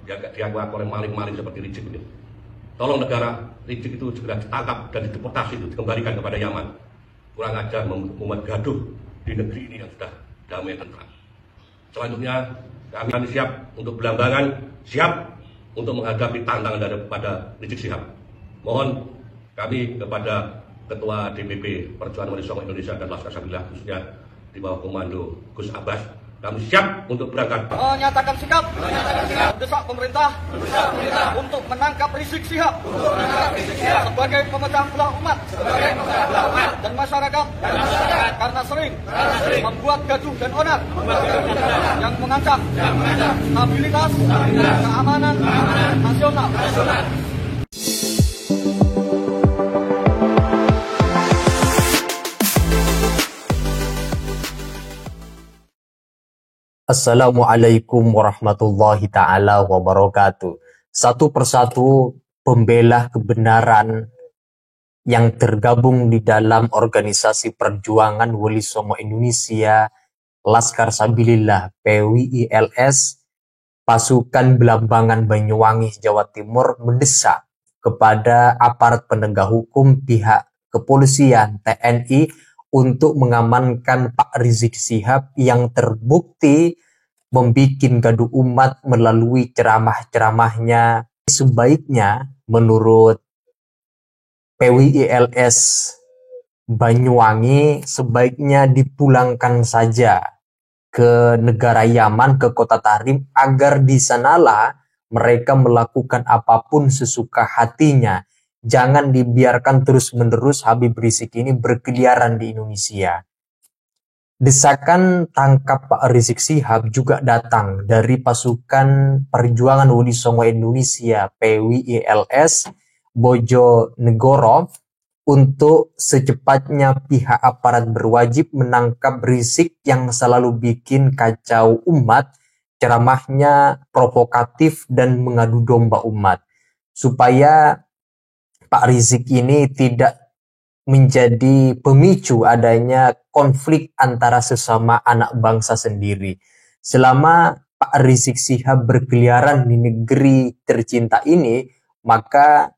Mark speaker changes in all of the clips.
Speaker 1: diaku oleh maling-maling seperti Rizik ini. Tolong negara Rizik itu segera ditangkap dan dideportasi, itu dikembalikan kepada Yaman. Kurang ajar membuat gaduh di negeri ini yang sudah damai dan tenang. Selanjutnya kami siap untuk Belambangan, siap untuk menghadapi tantangan daripada Rizik Syihab. Mohon kami kepada Ketua DPP Perjuangan Wali Songo Indonesia dan Laskar Sabila, khususnya di bawah komando Gus Abbas, kami siap untuk berangkat.
Speaker 2: Menyatakan sikap mendesak pemerintah untuk menangkap Rizik Syihab sebagai pemecah belah umat dan masyarakat karena sering membuat gaduh dan onar yang mengancam stabilitas keamanan nasional.
Speaker 3: Assalamualaikum warahmatullahi ta'ala wabarakatuh. Satu persatu pembela kebenaran yang tergabung di dalam organisasi perjuangan Wali Songo Indonesia, Laskar Sabilillah PWILS, pasukan Belambangan Banyuwangi Jawa Timur mendesak kepada aparat penegak hukum pihak kepolisian TNI untuk mengamankan Pak Rizik Syihab yang terbukti membuat gaduh umat melalui ceramah-ceramahnya. Sebaiknya menurut PWILS Banyuwangi sebaiknya dipulangkan saja ke negara Yaman, ke kota Tarim, agar di sanalah mereka melakukan apapun sesuka hatinya. Jangan dibiarkan terus-menerus Habib Rizik ini berkeliaran di Indonesia. Desakan tangkap Pak Rizik Syihab juga datang dari pasukan perjuangan Wali Songo Indonesia PWILS Bojonegoro untuk secepatnya pihak aparat berwajib menangkap Rizik yang selalu bikin kacau umat, ceramahnya provokatif dan mengadu domba umat, supaya Pak Rizik ini tidak menjadi pemicu adanya konflik antara sesama anak bangsa sendiri. Selama Pak Rizik Syihab berkeliaran di negeri tercinta ini, maka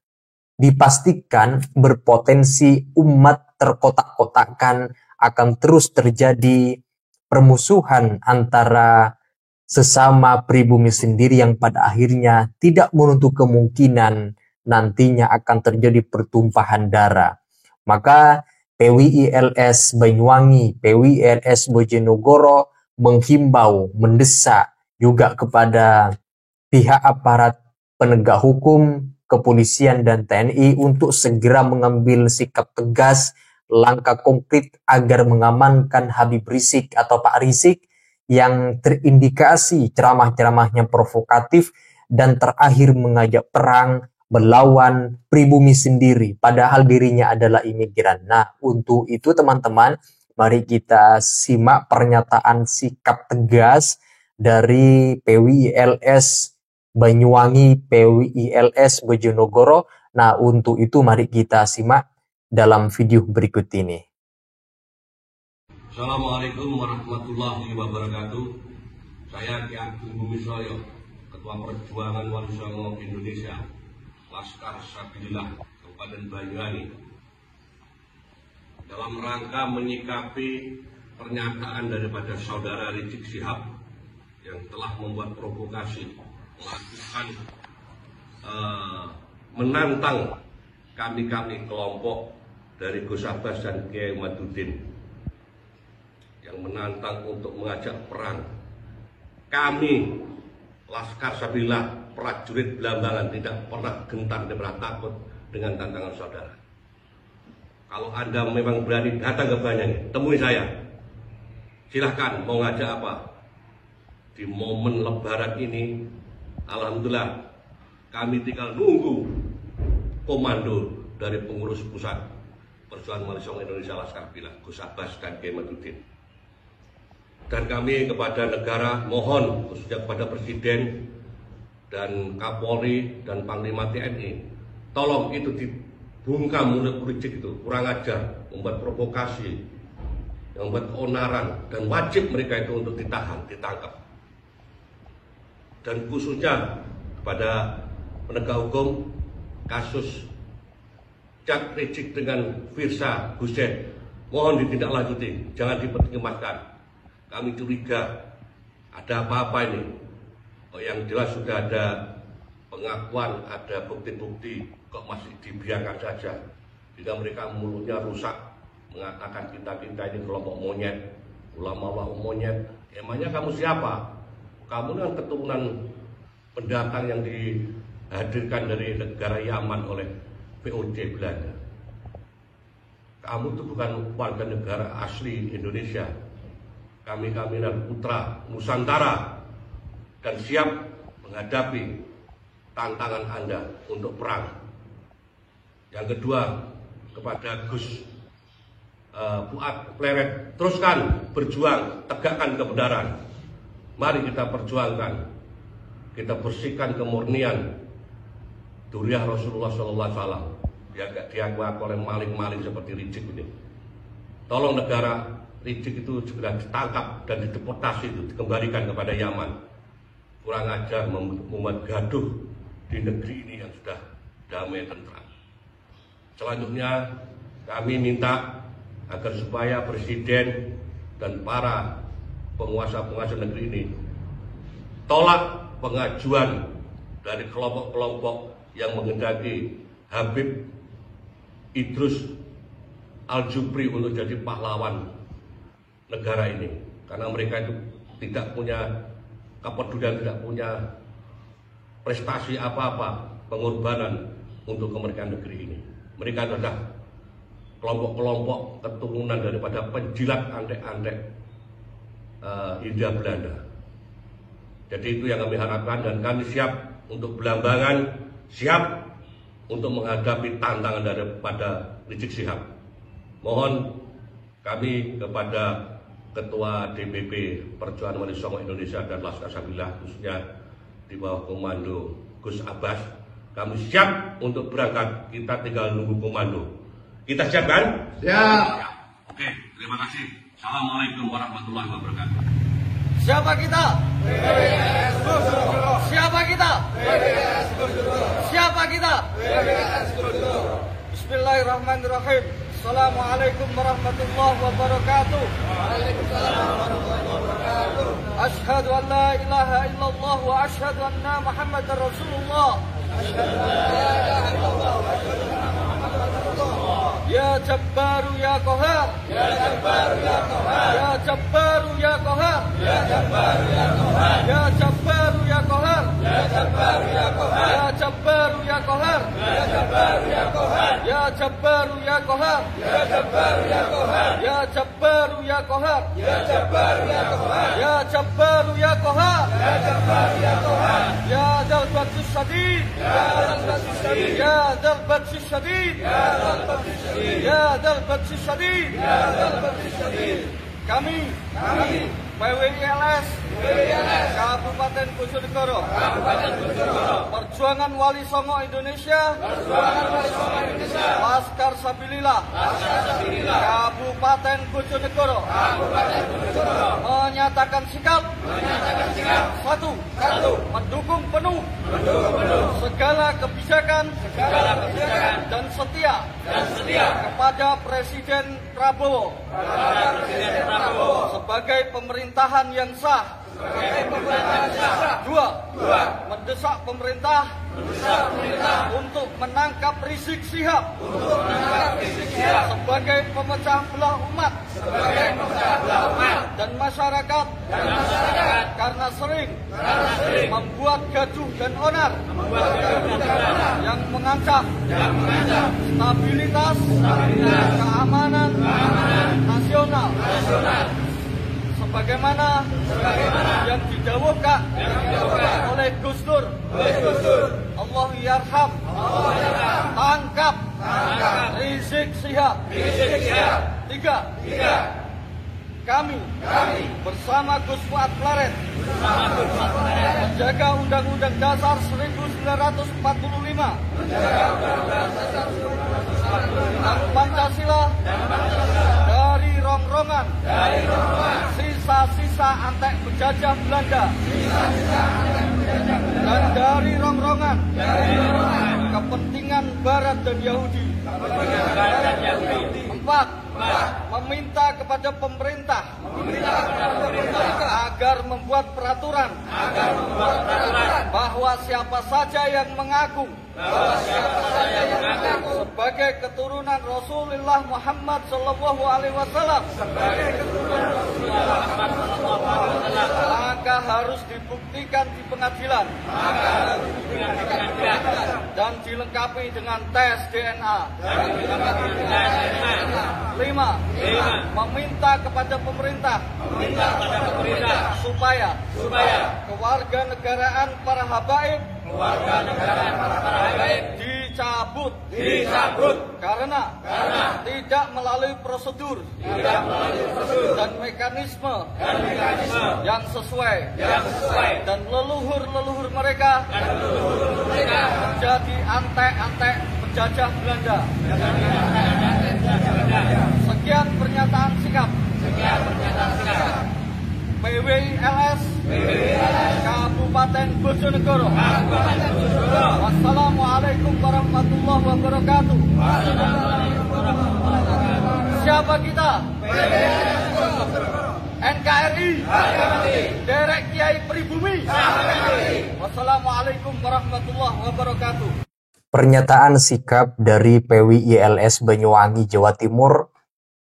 Speaker 3: dipastikan berpotensi umat terkotak-kotakkan, akan terus terjadi permusuhan antara sesama pribumi sendiri yang pada akhirnya tidak menutup kemungkinan nantinya akan terjadi pertumpahan darah. Maka PWILS Banyuwangi, PWILS Bojonegoro menghimbau, mendesak juga kepada pihak aparat penegak hukum, kepolisian dan TNI untuk segera mengambil sikap tegas, langkah konkret agar mengamankan Habib Rizik atau Pak Rizik yang terindikasi ceramah-ceramahnya provokatif dan terakhir mengajak perang melawan pribumi sendiri, padahal dirinya adalah imigran. Nah, untuk itu teman-teman, mari kita simak pernyataan sikap tegas dari PWILS Banyuwangi, PWILS Bojonegoro. Nah, untuk itu mari kita simak dalam video berikut ini.
Speaker 1: Assalamualaikum warahmatullahi wabarakatuh. Saya Ki Ageng Bumisroyo, Ketua Perjuangan Wali Songo Indonesia, Laskar Sabilillah Kabupaten Banyuwangi, dalam rangka menyikapi pernyataan daripada saudara Rizik Syihab yang telah membuat provokasi, melakukan menantang kami kelompok dari Gus Abbas dan Kiai Madudin yang menantang untuk mengajak perang. Kami Laskar Sabilillah prajurit Belambangan tidak pernah gentar, tidak pernah takut dengan tantangan saudara. Kalau Anda memang berani datang ke Banyuwangi, temui saya. Silahkan mau ngajak apa. Di momen lebaran ini, alhamdulillah kami tinggal nunggu komando dari pengurus pusat Perjuangan Wali Songo Indonesia Laskar Sabilillah, Gus Abbas dan Kiai Madudin. Dan kami kepada negara mohon, khususnya kepada Presiden dan Kapolri dan Panglima TNI, tolong itu dibungkam mulut Rizik itu, kurang ajar, membuat provokasi, yang membuat keonaran, dan wajib mereka itu untuk ditahan, ditangkap. Dan khususnya kepada penegak hukum kasus Cak Rizik dengan Firsa Hussein, mohon ditindaklanjuti, jangan dipertimbangkan. Kami curiga ada apa-apa ini. Yang jelas sudah ada pengakuan, ada bukti-bukti, kok masih dibiarkan saja. Jika mereka mulutnya rusak, mengatakan kita ini kelompok monyet, ulama monyet. Emangnya kamu siapa? Kamu kan keturunan pendatang yang dihadirkan dari negara Yaman oleh VOC Belanda. Kamu itu bukan warga negara asli Indonesia. Kami adalah putra Nusantara dan siap menghadapi tantangan Anda untuk perang. Yang kedua, kepada Gus Fuad Pleret, teruskan berjuang, tegakkan kebenaran. Mari kita perjuangkan, kita bersihkan kemurnian Duriah Rasulullah SAW. Dia gak dianggap oleh maling-maling seperti Rizik ini. Tolong negara Rizik itu segera ditangkap dan dideportasi, itu dikembalikan kepada Yaman. Kurang ajar membuat gaduh di negeri ini yang sudah damai tentram. Selanjutnya kami minta agar supaya Presiden dan para penguasa-penguasa negeri ini tolak pengajuan dari kelompok-kelompok yang menghendaki Habib Idrus Al-Jubri untuk jadi pahlawan negara ini, karena mereka itu tidak punya kepedulian, tidak punya prestasi apa-apa, pengorbanan untuk kemerdekaan negeri ini. Mereka adalah kelompok-kelompok keturunan daripada penjilat antek-antek Hindia Belanda. Jadi itu yang kami harapkan, dan kami siap untuk Belambangan, siap untuk menghadapi tantangan daripada Rizik Syihab. Mohon kami kepada Ketua DPP Perjuangan Wali Songo Indonesia dan Laskar Sabillah, khususnya di bawah komando Gus Abbas, kami siap untuk berangkat. Kita tinggal nunggu komando. Kita siap kan?
Speaker 4: Siap.
Speaker 1: Oke, terima kasih. Assalamualaikum warahmatullahi wabarakatuh.
Speaker 2: Siapa kita? Siapa kita? Siapa kita? Bismillahirrahmanirrahim. Assalamualaikum warahmatullahi wabarakatuh.
Speaker 4: Waalaikumsalam warahmatullahi wabarakatuh.
Speaker 2: Asyhadu an la ilaha illallah wa asyhadu anna Muhammadar Rasulullah.
Speaker 4: Asyhadu an la ilaha illallah wa asyhadu anna Muhammadar Rasulullah.
Speaker 2: Ya Jabbaru ya Qahar.
Speaker 4: Ya Jabbaru ya Qahar.
Speaker 2: Ya Jabbaru ya Qahar.
Speaker 4: Ya Jabbaru ya Qahar.
Speaker 2: Ya Jabbaru ya Qahar.
Speaker 4: Ya Jabbaru ya Qahar.
Speaker 2: Ya Jabbaru ya Qahar.
Speaker 4: Ya Jabbaru ya Qahar.
Speaker 2: Ya Jabbaru ya Qahar.
Speaker 4: Ya Jabbaru ya Qahar.
Speaker 2: Ya Jabbaru ya Qahar.
Speaker 4: Ya Jabbaru ya Qahar.
Speaker 2: Ya Jabbaru ya Qahar.
Speaker 4: Ya Jabbaru ya Qahar.
Speaker 2: Ya Dzal Batsis Syadid.
Speaker 4: Ya Dzal-Batsis Syadid.
Speaker 2: Ya Dzal Batsis Syadid.
Speaker 4: Ya Dzal-Batsis Syadid.
Speaker 2: Ya Dzal Batsis Syadid.
Speaker 4: Ya Dzal-Batsis Syadid.
Speaker 2: Kami PWILS Kabupaten Bojonegoro, Perjuangan Wali Songo Indonesia, Laskar Sabilillah, Kabupaten Bojonegoro, menyatakan sikap, satu, mendukung penuh segala kebijakan dan setia kepada Presiden Prabowo sebagai pemerintahan yang sah. Dua, mendesak pemerintah untuk menangkap Rizik Syihab sebagai pemecah belah umat dan masyarakat karena sering membuat gaduh dan onar yang mengancam stabilitas keamanan nasional, sebagaimana yang didawuhkan oleh Gus Dur. Allahu yarham, tangkap Rizik Syihab. Tiga, kami bersama Gus Fuad Pleret menjaga Undang-Undang Dasar 1945 dan Pancasila dari rongrongan sisa-sisa antek penjajah Belanda dan dari rongrongan kepentingan Barat dan Yahudi. 4. Meminta kepada pemerintah agar membuat peraturan bahwa siapa saja yang mengaku sebagai keturunan Rasulullah Muhammad Sallallahu Alaihi Wasallam maka harus dibuktikan di pengadilan dan dilengkapi dengan tes DNA. 5. Meminta kepada pemerintah supaya kewarganegaraan para habaib dicabut karena tidak melalui prosedur dan mekanisme yang sesuai dan leluhur mereka menjadi antek-antek penjajah Belanda. Sekian pernyataan sikap PWILS Kabupaten Bojonegoro. Wassalamualaikum warahmatullahi wabarakatuh. Siapa kita? NKRI Derek Kiai Pribumi. Wassalamualaikum warahmatullahi wabarakatuh.
Speaker 3: Pernyataan sikap dari PWILS Banyuwangi, Jawa Timur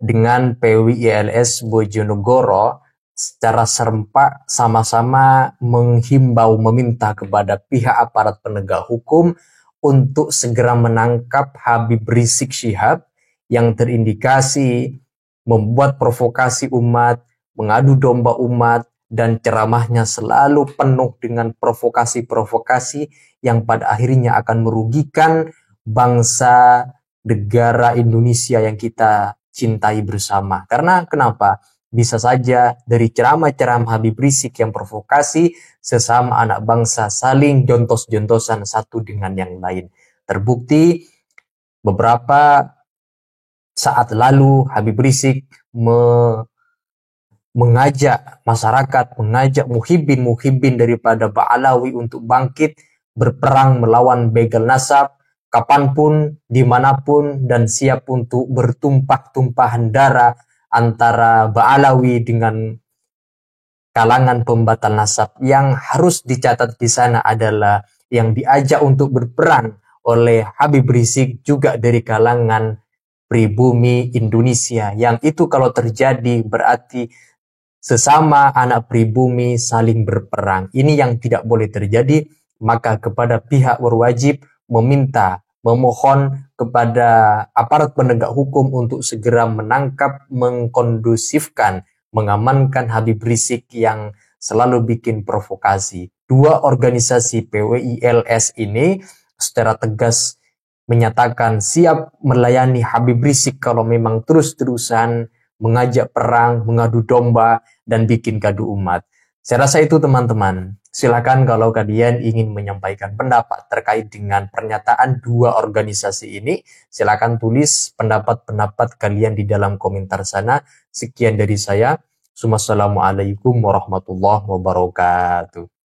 Speaker 3: dengan PWILS Bojonegoro secara serempak sama-sama menghimbau, meminta kepada pihak aparat penegak hukum untuk segera menangkap Habib Rizik Syihab yang terindikasi membuat provokasi umat, mengadu domba umat, dan ceramahnya selalu penuh dengan provokasi-provokasi yang pada akhirnya akan merugikan bangsa negara Indonesia yang kita cintai bersama. Karena kenapa? Bisa saja dari ceramah-ceramah Habib Rizik yang provokasi, sesama anak bangsa saling jontos-jontosan satu dengan yang lain. Terbukti beberapa saat lalu Habib Rizik mengajak masyarakat, mengajak muhibbin daripada Ba'alawi untuk bangkit berperang melawan begal nasab kapanpun, dimanapun, dan siap untuk bertumpah-tumpahan darah antara Ba'alawi dengan kalangan pembatal nasab. Yang harus dicatat di sana adalah yang diajak untuk berperang oleh Habib Rizik juga dari kalangan pribumi Indonesia. Yang itu kalau terjadi berarti sesama anak pribumi saling berperang. Ini yang tidak boleh terjadi. Maka kepada pihak berwajib meminta, memohon kepada aparat penegak hukum untuk segera menangkap, mengkondusifkan, mengamankan Habib Rizik yang selalu bikin provokasi. Dua organisasi PWILS ini secara tegas menyatakan siap melayani Habib Rizik kalau memang terus-terusan mengajak perang, mengadu domba, dan bikin gaduh umat. Saya rasa itu teman-teman. Silakan kalau kalian ingin menyampaikan pendapat terkait dengan pernyataan dua organisasi ini, silakan tulis pendapat-pendapat kalian di dalam komentar sana. Sekian dari saya. Wassalamualaikum warahmatullahi wabarakatuh.